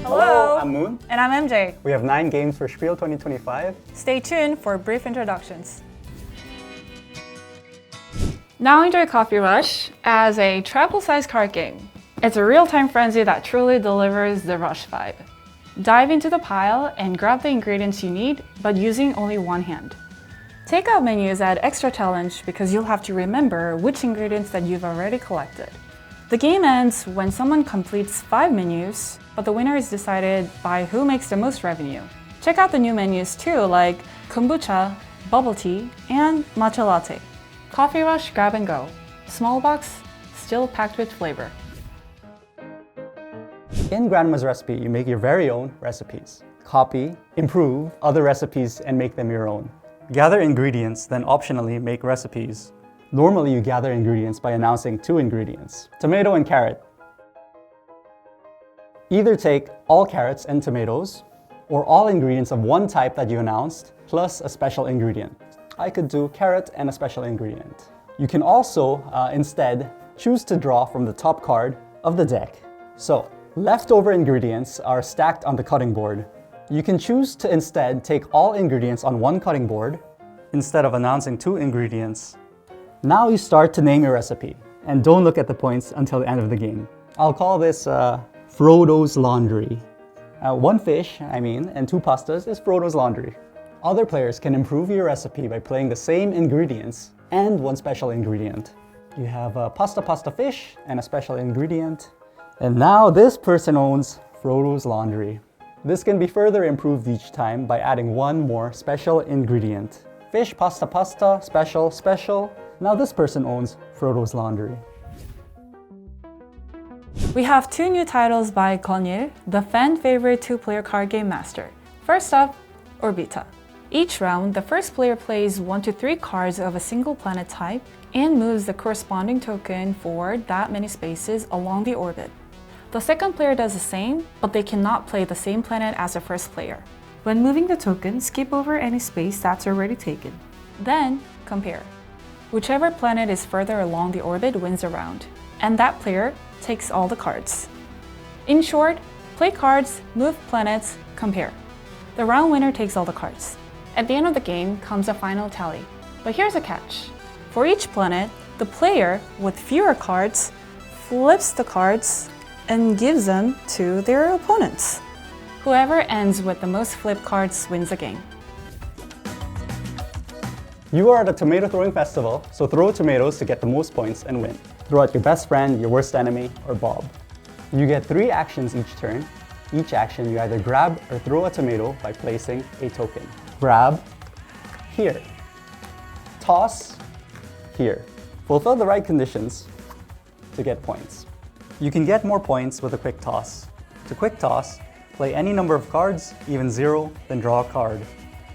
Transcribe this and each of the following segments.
Hello, I'm Moon. and I'm MJ. We have 9 games for Spiel 2025. Stay tuned for brief introductions. Now enjoy Coffee Rush as a travel-sized card game. It's a real-time frenzy that truly delivers the rush vibe. Dive into the pile and grab the ingredients you need, but using only one hand. Takeout menus add extra challenge because you'll have to remember which ingredients that you've already collected. The game ends when someone completes 5 menus, but the winner is decided by who makes the most revenue. Check out the new menus too, like kombucha, bubble tea, and matcha latte. Coffee Rush Grab and Go. Small box, still packed with flavor. In Grandma's Recipe, you make your very own recipes. Copy, improve other recipes, and make them your own. Gather ingredients, then optionally make recipes. Normally, you gather ingredients by announcing 2 ingredients, tomato and carrot. Either take all carrots and tomatoes, or all ingredients of one type that you announced, plus a special ingredient. I could do carrot and a special ingredient. You can also, instead, choose to draw from the top card of the deck. So, leftover ingredients are stacked on the cutting board. You can choose to instead take all ingredients on one cutting board, instead of announcing 2 ingredients. Now you start to name your recipe, and don't look at the points until the end of the game. I'll call this Frodo's Laundry. 1 fish, and 2 pastas is Frodo's Laundry. Other players can improve your recipe by playing the same ingredients and 1 special ingredient. You have a pasta fish and a special ingredient. And now this person owns Frodo's Laundry. This can be further improved each time by adding 1 more special ingredient. Fish, pasta, special. Now this person owns Frodo's Laundry. We have 2 new titles by Konil, the fan-favorite 2-player card game master. First up, Orbita. Each round, the first player plays 1 to 3 cards of a single planet type and moves the corresponding token forward that many spaces along the orbit. The second player does the same, but they cannot play the same planet as the first player. When moving the token, skip over any space that's already taken. Then, compare. Whichever planet is further along the orbit wins the round, and that player takes all the cards. In short, play cards, move planets, compare. The round winner takes all the cards. At the end of the game comes a final tally. But here's a catch. For each planet, the player with fewer cards flips the cards and gives them to their opponents. Whoever ends with the most flipped cards wins the game. You are at a tomato throwing festival, so throw tomatoes to get the most points and win. Throw at your best friend, your worst enemy, or Bob. You get 3 actions each turn. Each action, you either grab or throw a tomato by placing a token. Grab, here. Toss, here. Fulfill the right conditions to get points. You can get more points with a quick toss. To quick toss, play any number of cards, even 0, then draw a card.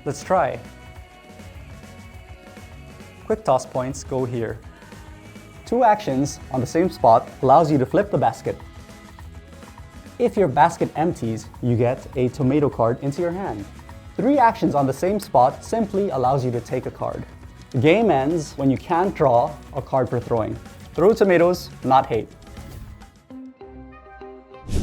Let's try. Quick toss points go here. 2 actions on the same spot allows you to flip the basket. If your basket empties, you get a tomato card into your hand. 3 actions on the same spot simply allows you to take a card. The game ends when you can't draw a card for throwing. Throw tomatoes, not hate.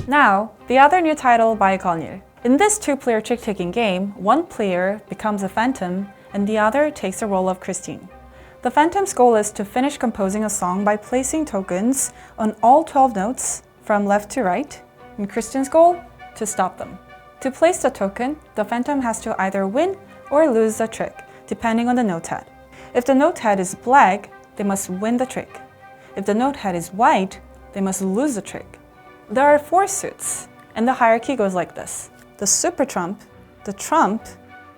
Now, the other new title by Konil. In this 2-player trick-taking game, 1 player becomes a phantom and the other takes the role of Christine. The phantom's goal is to finish composing a song by placing tokens on all 12 notes from left to right, and Christine's goal? To stop them. To place the token, the phantom has to either win or lose the trick, depending on the note head. If the note head is black, they must win the trick. If the note head is white, they must lose the trick. There are 4 suits, and the hierarchy goes like this: the super trump,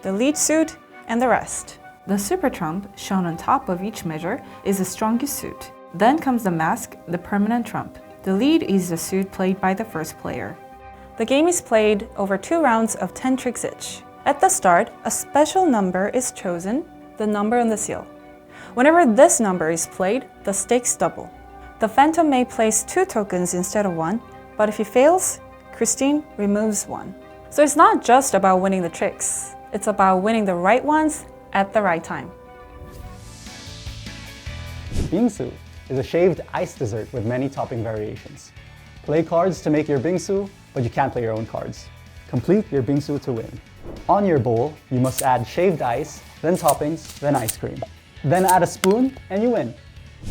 the lead suit, and the rest. The super trump, shown on top of each measure, is the strongest suit. Then comes the mask, the permanent trump. The lead is the suit played by the first player. The game is played over 2 rounds of 10 tricks each. At the start, a special number is chosen, the number on the seal. Whenever this number is played, the stakes double. The phantom may place 2 tokens instead of 1, but if he fails, Christine removes 1. So it's not just about winning the tricks, it's about winning the right ones at the right time. Bingsu is a shaved ice dessert with many topping variations. Play cards to make your Bingsu, but you can't play your own cards. Complete your Bingsu to win. On your bowl, you must add shaved ice, then toppings, then ice cream. Then add a spoon, and you win.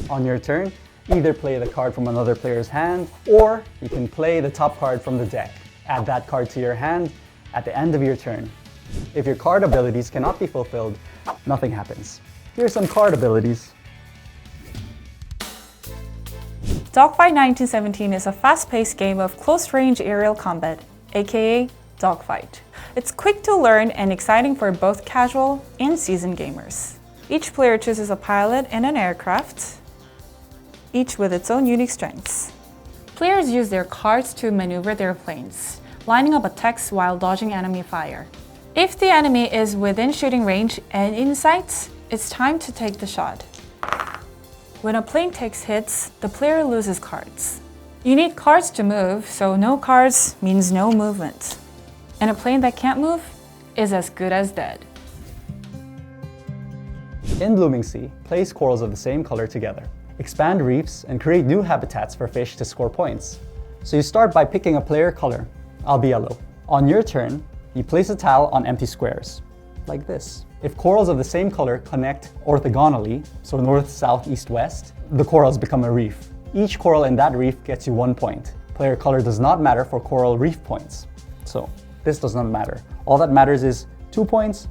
On your turn, either play the card from another player's hand, or you can play the top card from the deck. Add that card to your hand at the end of your turn. If your card abilities cannot be fulfilled, nothing happens. Here's some card abilities. Dogfight 1917 is a fast-paced game of close-range aerial combat, aka Dogfight. It's quick to learn and exciting for both casual and seasoned gamers. Each player chooses a pilot and an aircraft, each with its own unique strengths. Players use their cards to maneuver their planes, lining up attacks while dodging enemy fire. If the enemy is within shooting range and in sight, it's time to take the shot. When a plane takes hits, the player loses cards. You need cards to move, so no cards means no movement. And a plane that can't move is as good as dead. In Blooming Sea, place corals of the same color together. Expand reefs and create new habitats for fish to score points. So you start by picking a player color. I'll be yellow. On your turn, you place a tile on empty squares, like this. If corals of the same color connect orthogonally, so north, south, east, west, the corals become a reef. Each coral in that reef gets you 1 point. Player color does not matter for coral reef points. So this does not matter. All that matters is 2 points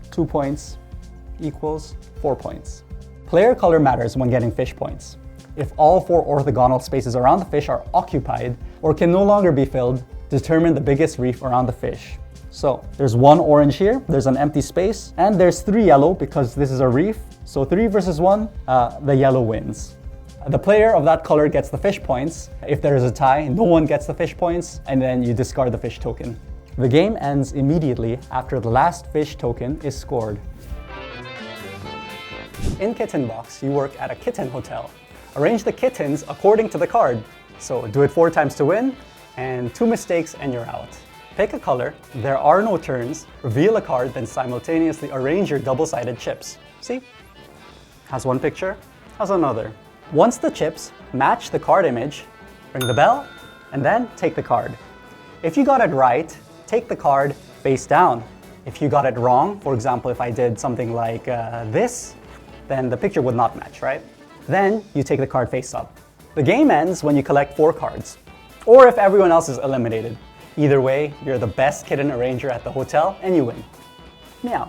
equals 4 points. Player color matters when getting fish points. If all 4 orthogonal spaces around the fish are occupied or can no longer be filled, determine the biggest reef around the fish. So there's 1 orange here, there's an empty space, and there's 3 yellow because this is a reef. So 3 versus 1, the yellow wins. The player of that color gets the fish points. If there is a tie, no one gets the fish points, and then you discard the fish token. The game ends immediately after the last fish token is scored. In Kitten Box, you work at a kitten hotel. Arrange the kittens according to the card. So do it 4 times to win, and 2 mistakes and you're out. Pick a color, there are no turns, reveal a card, then simultaneously arrange your double-sided chips. See? Has 1 picture, has another. Once the chips match the card image, ring the bell, and then take the card. If you got it right, take the card face down. If you got it wrong, for example, if I did something like this, then the picture would not match, right? Then you take the card face up. The game ends when you collect 4 cards, or if everyone else is eliminated. Either way, you're the best kitten arranger at the hotel and you win. Meow.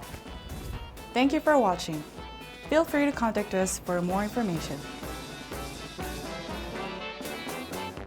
Thank you for watching. Feel free to contact us for more information.